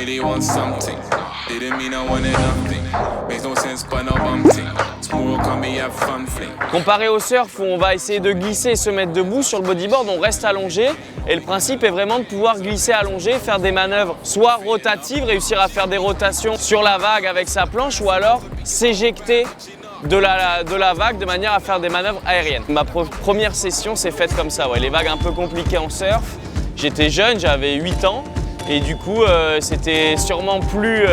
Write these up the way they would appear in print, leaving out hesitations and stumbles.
really want something. Didn't mean I wanted nothing. Makes no sense, but no bumping. Tomorrow come me have fun fling. Comparé au surf où on va essayer de glisser et se mettre debout, sur le bodyboard on reste allongé et le principe est vraiment de pouvoir glisser allongé, faire des manœuvres soit rotatives, réussir à faire des rotations sur la vague avec sa planche ou alors s'éjecter de la vague de manière à faire des manœuvres aériennes. Ma première session s'est faite comme ça, ouais. Les vagues un peu compliquées en surf. J'étais jeune, j'avais 8 ans et du coup c'était sûrement plus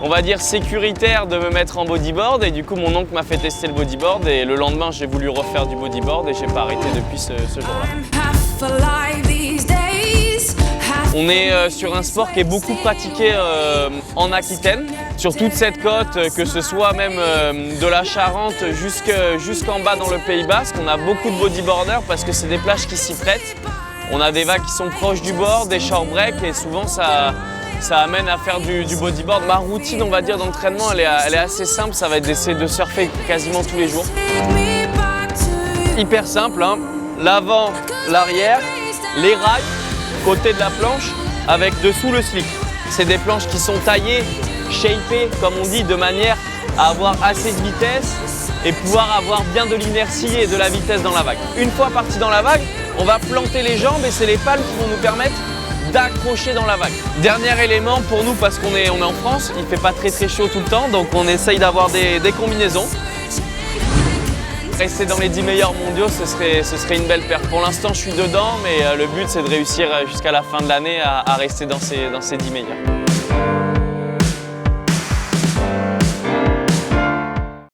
on va dire sécuritaire de me mettre en bodyboard et du coup mon oncle m'a fait tester le bodyboard et le lendemain j'ai voulu refaire du bodyboard et j'ai pas arrêté depuis ce jour-là. On est sur un sport qui est beaucoup pratiqué en Aquitaine, sur toute cette côte, que ce soit même de la Charente jusqu'en bas dans le Pays Basque. On a beaucoup de bodyboarders parce que c'est des plages qui s'y prêtent. On a des vagues qui sont proches du bord, des shore breaks et souvent ça amène à faire du bodyboard. Ma routine, on va dire, d'entraînement, elle est assez simple. Ça va être d'essayer de surfer quasiment tous les jours. Hyper simple, hein. L'avant, l'arrière, les rails, côté de la planche, avec dessous le slip. C'est des planches qui sont taillées, shapées, comme on dit, de manière à avoir assez de vitesse et pouvoir avoir bien de l'inertie et de la vitesse dans la vague. Une fois parti dans la vague, on va planter les jambes et c'est les palmes qui vont nous permettre d'accrocher dans la vague. Dernier élément pour nous, parce qu'on est en France, il ne fait pas très chaud tout le temps, donc on essaye d'avoir des combinaisons. Rester dans les 10 meilleurs mondiaux, ce serait une belle perte. Pour l'instant, je suis dedans, mais le but c'est de réussir jusqu'à la fin de l'année à rester dans ces 10 meilleurs.